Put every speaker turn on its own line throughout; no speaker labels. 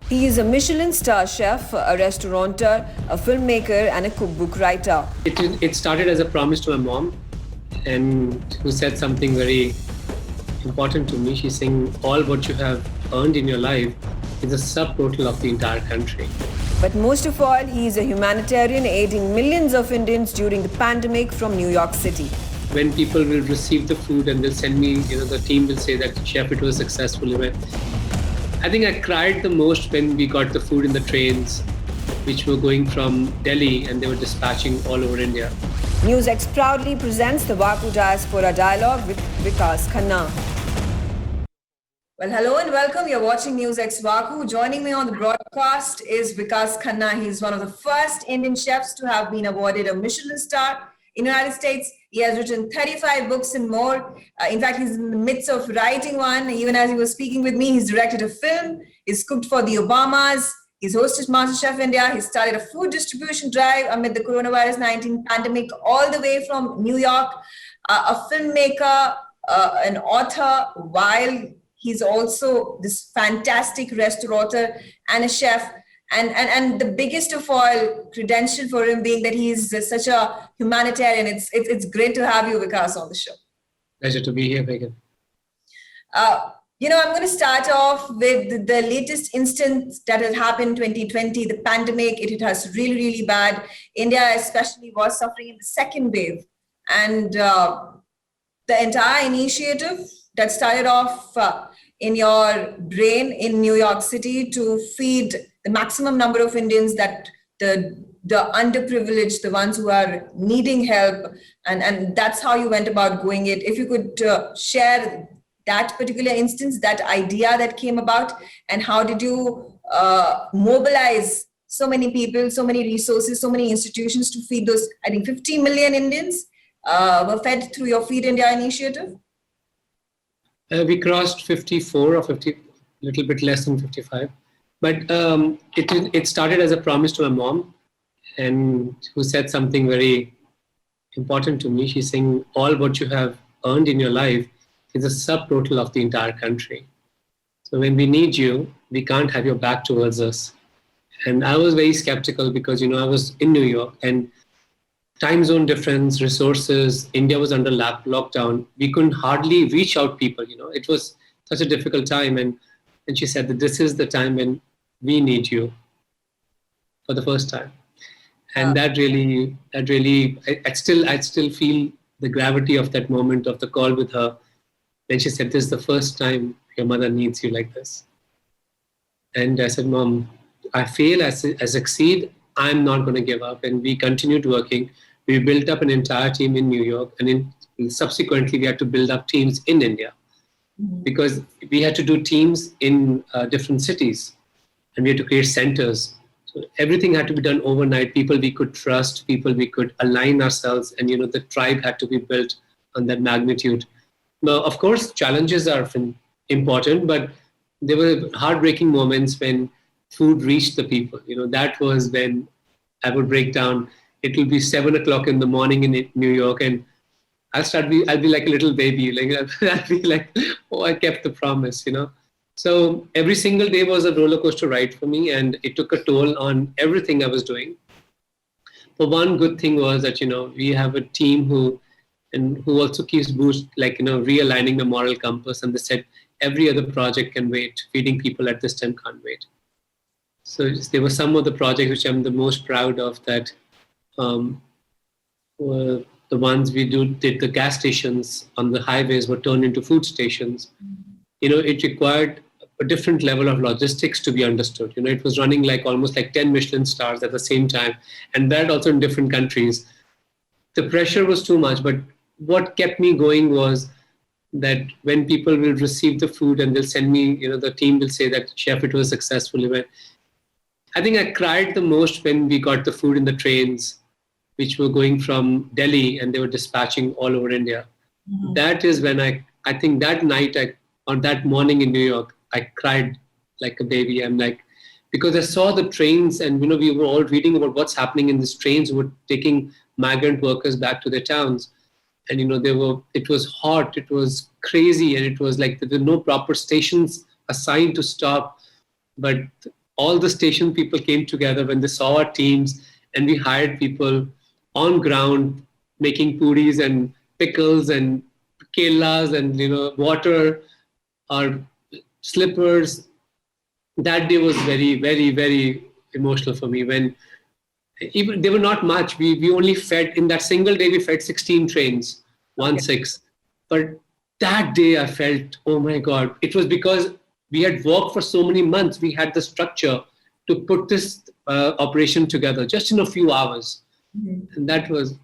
He is a Michelin star chef, a restaurateur, a filmmaker, and a cookbook writer.
It started as a promise to my mom, and who said something very important to me. She's saying, all what you have earned in your life is a subtotal of the entire country.
But most of all, he is a humanitarian aiding millions of Indians during the pandemic from New York City.
When people will receive the food and they'll send me, the team will say that, chef, it was a successful event. I think I cried the most when we got the food in the trains, which were going from Delhi and they were dispatching all over India.
NewsX proudly presents the Vaku Diaspora Dialogue with Vikas Khanna. Well, hello and welcome. You're watching NewsX Vaku. Joining me on the broadcast is Vikas Khanna. He's one of the first Indian chefs to have been awarded a Michelin star in the United States. He has written 35 books and more. In fact, he's in the midst of writing one. Even as he was speaking with me, he's directed a film. He's cooked for the Obamas. He's hosted MasterChef India. He started a food distribution drive amid the coronavirus 19 pandemic, all the way from New York. A filmmaker, an author, while he's also this fantastic restaurateur and a chef. And the biggest of all credential for him being that he's such a humanitarian. It's great to have you, Vikas, on the show.
Pleasure to be here, Megan.
I'm going to start off with the latest instance that has happened 2020, the pandemic. It hit us really, really bad. India especially was suffering in the second wave. And the entire initiative that started off in your brain in New York City to feed the maximum number of Indians, that the underprivileged, the ones who are needing help, and that's how you went about going it. If you could share that particular instance, that idea that came about, and how did you mobilize so many people, so many resources, so many institutions to feed those, I think 50 million Indians were fed through your Feed India initiative?
We crossed 54 or 50, a little bit less than 55. But it started as a promise to my mom, and who said something very important to me. She's saying, all what you have earned in your life is a subtotal of the entire country. So when we need you, we can't have your back towards us. And I was very skeptical because, I was in New York, and time zone difference, resources, India was under lockdown. We couldn't hardly reach out people, it was such a difficult time. And she said that this is the time when we need you for the first time. And that really, I still feel the gravity of that moment of the call with her. When she said, this is the first time your mother needs you like this. And I said, Mom, I fail, I succeed, I'm not going to give up. And we continued working. We built up an entire team in New York, and subsequently we had to build up teams in India, because we had to do teams in different cities, and we had to create centers. So everything had to be done overnight. People we could trust, people we could align ourselves, and the tribe had to be built on that magnitude. Now, of course, challenges are important, but there were heartbreaking moments when food reached the people. That was when I would break down. It will be 7 o'clock in the morning in New York, and I'll be like a little baby. I'll be like, oh, I kept the promise, So every single day was a roller coaster ride for me, and it took a toll on everything I was doing. But one good thing was that, we have a team who also keeps realigning the moral compass, and they said every other project can wait. Feeding people at this time can't wait. So there were some of the projects which I'm the most proud of, that were the ones we did the gas stations on the highways were turned into food stations. It required a different level of logistics to be understood. It was running almost like 10 Michelin stars at the same time, and that also in different countries. The pressure was too much, but what kept me going was that when people will receive the food and they'll send me, the team will say that, chef, it was a successful event. I think I cried the most when we got the food in the trains, which were going from Delhi and they were dispatching all over India. Mm-hmm. That is when I think that night or that morning in New York, I cried like a baby. Because I saw the trains, and we were all reading about what's happening in these trains who were taking migrant workers back to their towns. And it was hot, it was crazy, and it was like there were no proper stations assigned to stop. But all the station people came together when they saw our teams, and we hired people on ground making puris and pickles and kelas and water or slippers. That day was very, very, very emotional for me. When even they were not much, we only fed in that single day. We fed 16 trains, 1/6. But that day I felt, oh my God, it was because we had worked for so many months. We had the structure to put this operation together just in a few hours. And that was.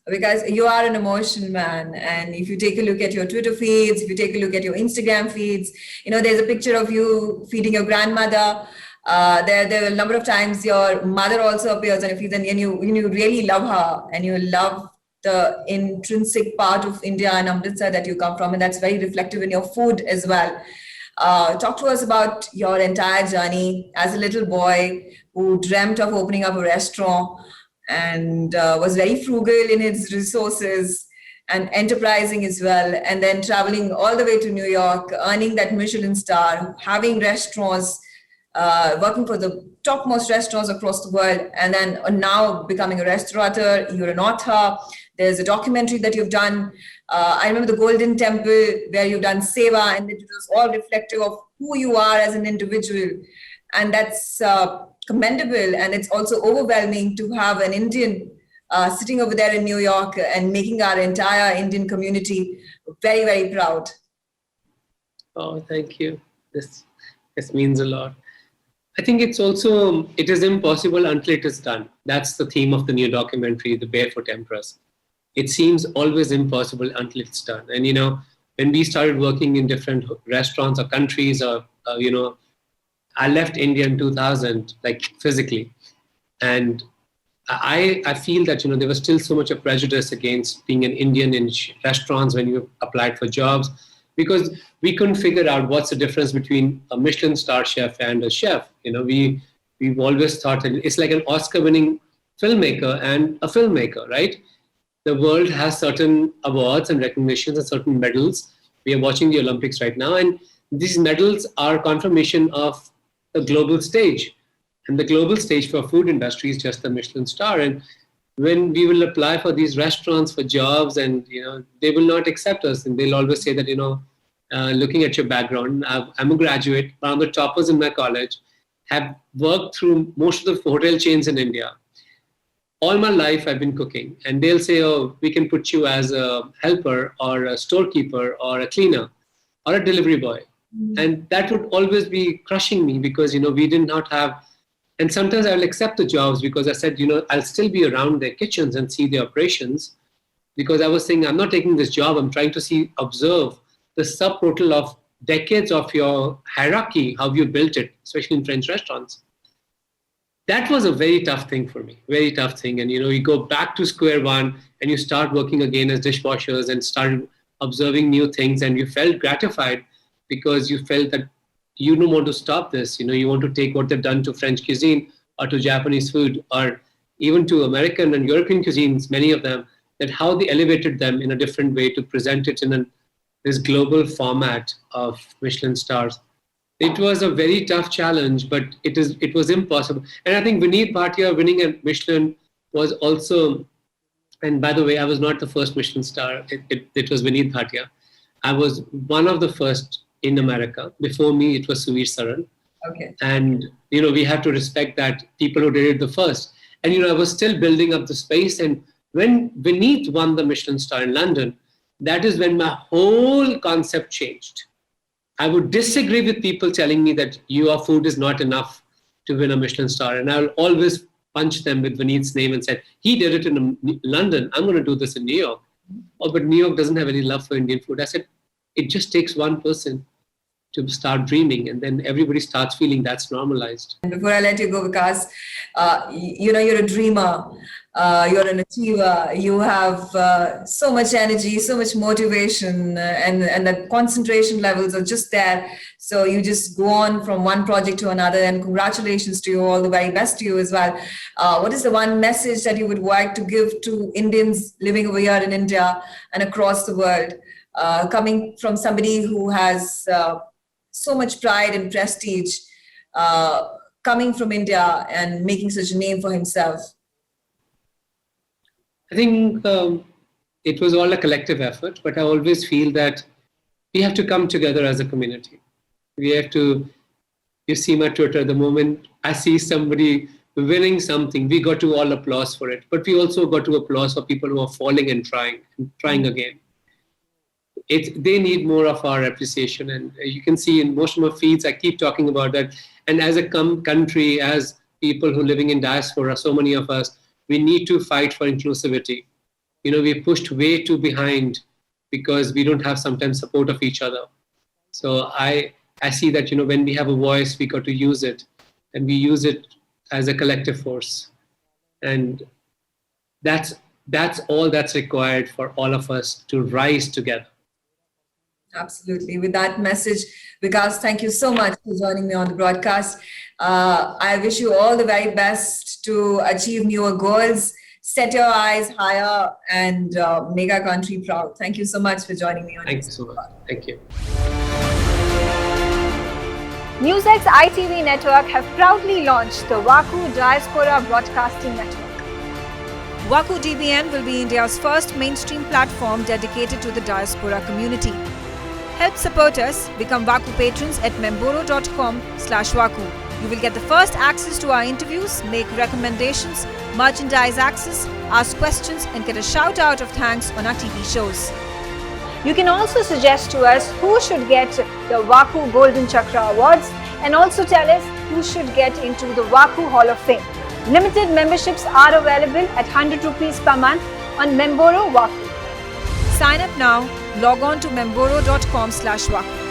Because you are an emotion man, and if you take a look at your Twitter feeds, if you take a look at your Instagram feeds, there's a picture of you feeding your grandmother. There are a number of times your mother also appears on your feeds, and you really love her, and you love the intrinsic part of India and Amritsar that you come from, and that's very reflective in your food as well. Talk to us about your entire journey as a little boy who dreamt of opening up a restaurant and was very frugal in its resources and enterprising as well, and then traveling all the way to New York, earning that Michelin star, having restaurants, working for the topmost restaurants across the world, and then now becoming a restaurateur. You're an author. There's a documentary that you've done. I remember the Golden Temple, where you've done Seva, and it was all reflective of who you are as an individual. And that's commendable. And it's also overwhelming to have an Indian sitting over there in New York and making our entire Indian community very, very proud.
Oh, thank you. This means a lot. I think it is impossible until it is done. That's the theme of the new documentary, The Barefoot Empress. It seems always impossible until it's done. And, when we started working in different restaurants or countries or, I left India in 2000, like physically. And I feel that, there was still so much of prejudice against being an Indian in restaurants when you applied for jobs, because we couldn't figure out what's the difference between a Michelin star chef and a chef. We've always thought that it's like an Oscar-winning filmmaker and a filmmaker, right? The world has certain awards and recognitions and certain medals. We are watching the Olympics right now, and these medals are confirmation of the global stage. And the global stage for food industry is just the Michelin star. And when we will apply for these restaurants for jobs, and they will not accept us, and they'll always say that looking at your background, I'm a graduate, one of the toppers in my college, have worked through most of the hotel chains in India. All my life I've been cooking, and they'll say, oh, we can put you as a helper or a storekeeper or a cleaner or a delivery boy. And that would always be crushing me, because we did not have. And sometimes I'll accept the jobs because I said, I'll still be around their kitchens and see their operations, because I was saying, I'm not taking this job. I'm trying to observe the subtotal of decades of your hierarchy, how you built it, especially in French restaurants. That was a very tough thing for me, very tough thing. And, you go back to square one and you start working again as dishwashers and started observing new things, and you felt gratified because you felt that you don't want to stop this. You want to take what they've done to French cuisine or to Japanese food or even to American and European cuisines, many of them, that how they elevated them in a different way to present it in this global format of Michelin stars. It was a very tough challenge, but it was impossible. And I think Vineet Bhatia winning a Michelin was also, and by the way, I was not the first Michelin star. It was Vineet Bhatia. I was one of the first in America. Before me, it was Suvir Saran.
Okay.
And, we have to respect that people who did it the first. And, I was still building up the space. And when Vineet won the Michelin star in London, that is when my whole concept changed. I would disagree with people telling me that your food is not enough to win a Michelin star. And I'll always punch them with Vineet's name and said, he did it in London. I'm going to do this in New York. Oh, but New York doesn't have any love for Indian food. I said, it just takes one person to start dreaming, and then everybody starts feeling that's normalized.
And before I let you go, Vikas, you're a dreamer, you're an achiever, you have so much energy, so much motivation, and the concentration levels are just there. So you just go on from one project to another, and congratulations to you, all the very best to you as well. What is the one message that you would like to give to Indians living over here in India and across the world, coming from somebody who has so much pride and prestige coming from India and making such a name for himself?
I think it was all a collective effort, but I always feel that we have to come together as a community. We have to, you see my Twitter, the moment I see somebody winning something, we got to all applause for it. But we also got to applause for people who are falling and trying again. They need more of our appreciation. And you can see in most of my feeds, I keep talking about that. And as a country, as people who are living in diaspora, so many of us, we need to fight for inclusivity. We pushed way too behind because we don't have sometimes support of each other. So I see that, when we have a voice, we got to use it, and we use it as a collective force. And that's all that's required for all of us to rise together.
Absolutely. With that message, Vikas, thank you so much for joining me on the broadcast. I wish you all the very best to achieve newer goals, set your eyes higher, and make our country proud. Thank you so much for joining me on.
Thank you so much. Thank you.
NewsX ITV network have proudly launched the WAKU Diaspora Broadcasting Network.
WAKU DBN will be India's first mainstream platform dedicated to the diaspora community. Help support us. Become WAKU patrons at memboro.com/WAKU. You will get the first access to our interviews, make recommendations, merchandise access, ask questions, and get a shout out of thanks on our TV shows.
You can also suggest to us who should get the WAKU Golden Chakra Awards, and also tell us who should get into the WAKU Hall of Fame. Limited memberships are available at 100 rupees per month on Memboro WAKU.
Sign up now. Log on to memboro.com/WAKU.